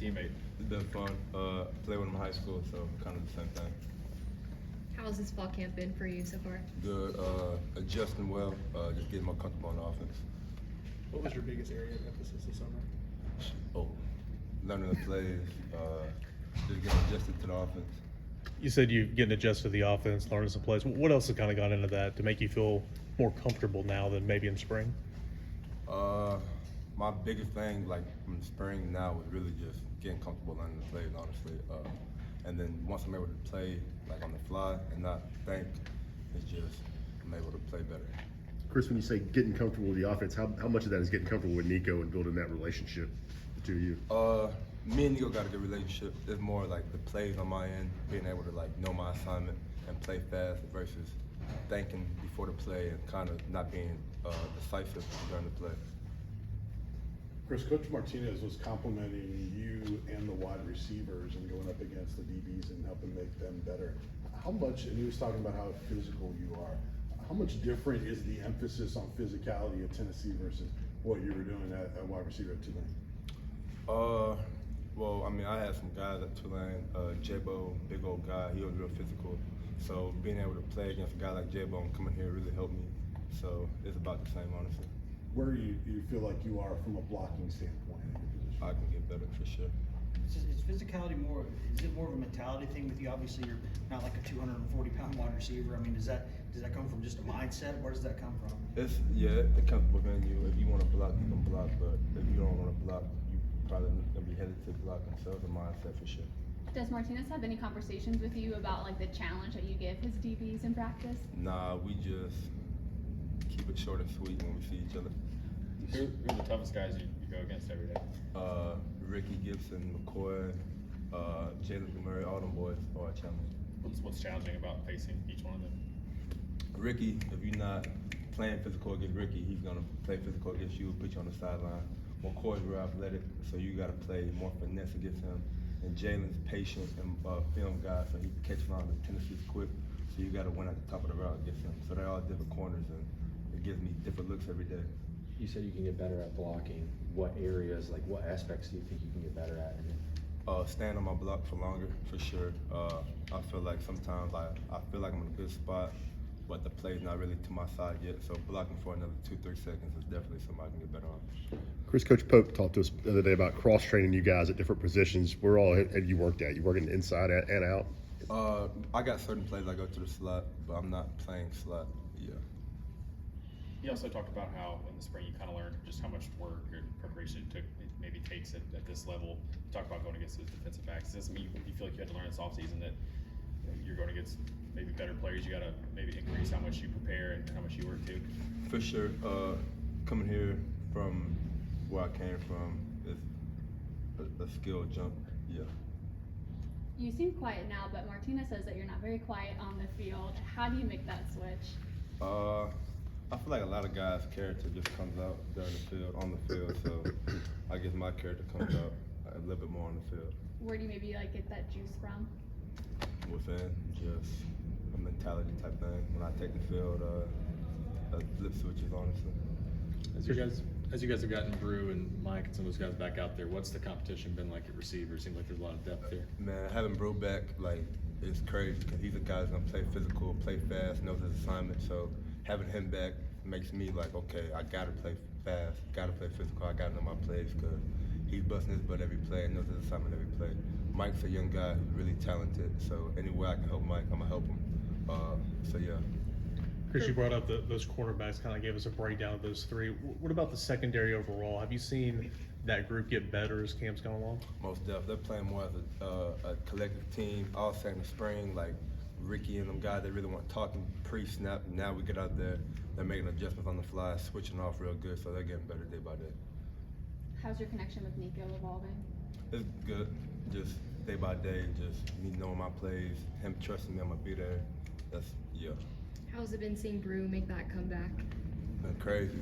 teammate? It's been fun. Played with him in high school, so kind of the same thing. How's this fall camp been for you so far? Good. Adjusting well. Just getting more comfortable on the offense. What was your biggest area of emphasis this summer? Oh, learning the plays. Just getting adjusted to the offense. You said you're getting adjusted to the offense, learning some plays. What else has kind of gone into that to make you feel more comfortable now than maybe in spring? My biggest thing, like from spring now, was really just getting comfortable learning the plays, honestly. And then once I'm able to play like on the fly and not think, it's just I'm able to play better. Chris, when you say getting comfortable with the offense, how much of that is getting comfortable with Nico and building that relationship, the two of you? Me and Nico got a good relationship. It's more like the plays on my end, being able to like know my assignment and play fast versus thinking before the play and kind of not being decisive during the play. Chris, Coach Martinez was complimenting you and the wide receivers and going up against the DBs and helping make them better. How much, and he was talking about how physical you are, how much different is the emphasis on physicality at Tennessee versus what you were doing at wide receiver at Tulane? Well, I mean, I had some guys at Tulane. J-Bo, big old guy, he was real physical. So being able to play against a guy like J-Bo and coming here really helped me. So it's about the same, honestly. Where do you feel like you are from a blocking standpoint in your position? I can get better for sure. Is physicality more? Is it more of a mentality thing with you? Obviously, you're not like a 240-pound wide receiver. I mean, does that come from just a mindset? Where does that come from? It comes within you. If you want to block, you can block. But if you don't want to block, you probably gonna be headed to blocking. So it's a mindset for sure. Does Martinez have any conversations with you about like the challenge that you give his DBs in practice? Nah, we just keep it short and sweet when we see each other. Who are the toughest guys you go against every day? Ricky Gibson, McCoy, Jalen Murray, all them boys are a challenge. What's challenging about facing each one of them? Ricky, if you're not playing physical against Ricky, he's gonna play physical against you, put you on the sideline. McCoy's real athletic, so you gotta play more finesse against him. And Jalen's patient and film guy, so he catches on the tendencies quick. So you gotta win at the top of the route against him. So they're all different corners, and it gives me different looks every day. You said you can get better at blocking. What areas, like what aspects do you think you can get better at? Staying on my block for longer, for sure. I feel like sometimes I feel like I'm in a good spot, but the play's not really to my side yet. So blocking for another 2-3 seconds is definitely something I can get better on. Chris, Coach Pope talked to us the other day about cross-training you guys at different positions. Where all have you worked at? You working inside and out? I got certain plays I go to the slot, but I'm not playing slot. Yeah. He also talked about how in the spring you kind of learned just how much work and preparation it maybe takes at this level. You talk about going against those defensive backs. Does this mean you feel like you had to learn this offseason that you're going against maybe better players? You got to maybe increase how much you prepare and how much you work too? For sure. Coming here from where I came from is a skill jump. Yeah. You seem quiet now, but Martinez says that you're not very quiet on the field. How do you make that switch? I feel like a lot of guys' character just comes out during the field, on the field, so I guess my character comes out a little bit more on the field. Where do you maybe like get that juice from? Within, just a mentality type thing. When I take the field, flip switches, honestly. As you guys have gotten Brew and Mike and some of those guys back out there, what's the competition been like at receiver? Seems like there's a lot of depth there. Man, having Brew back, like, it's crazy because he's a guy that's gonna play physical, play fast, knows his assignment. So having him back makes me like, okay, I gotta play fast, gotta play physical, I gotta know my plays because he's busting his butt every play and knows his assignment every play. Mike's a young guy who's really talented, so any way I can help Mike, I'm gonna help him. So yeah. Chris, you brought up those cornerbacks, kind of gave us a breakdown of those three. What about the secondary overall? Have you seen that group get better as camp's gone along? Most definitely. They're playing more as a collective team. I was saying in the spring, like Ricky and them guys, they really weren't talking pre-snap. Now we get out there, they're making adjustments on the fly, switching off real good, so they're getting better day by day. How's your connection with Nico evolving? It's good. Just day by day, just me knowing my plays, him trusting me, I'm gonna be there. Yeah. How's it been seeing Brew make that comeback? Been crazy.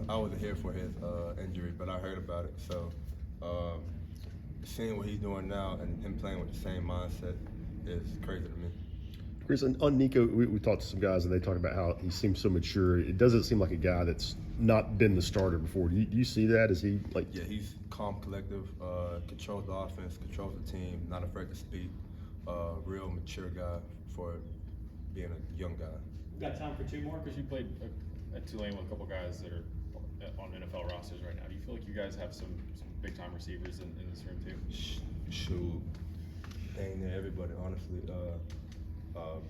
I wasn't here for his injury, but I heard about it. So seeing what he's doing now and him playing with the same mindset is crazy to me. Chris, on Nico, we talked to some guys and they talk about how he seems so mature. It doesn't seem like a guy that's not been the starter before. Do you see that? Is he like? Yeah, he's calm, collective, controls the offense, controls the team, not afraid to speak. Real mature guy for being a young guy. We've got time for two more, because you played at Tulane with a couple guys that are on NFL rosters right now. Do you feel like you guys have some big time receivers in this room too? Shoot, dang near everybody, honestly.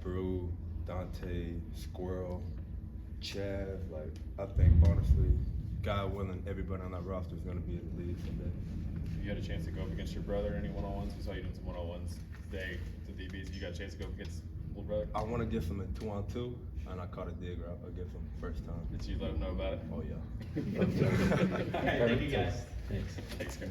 Brew, Dante, Squirrel, Chav, like, I think honestly, God willing, everybody on that roster is gonna be in the league someday. You had a chance to go up against your brother in any one-on-ones? We saw you doing some one-on-ones today to DBs. You got a chance to go up against little brother? I wanna get some in 2-on-2, and I caught a dig route against him first time. Did you let him know about it? Oh yeah. Thank you, guys. Thanks. Thanks, guys.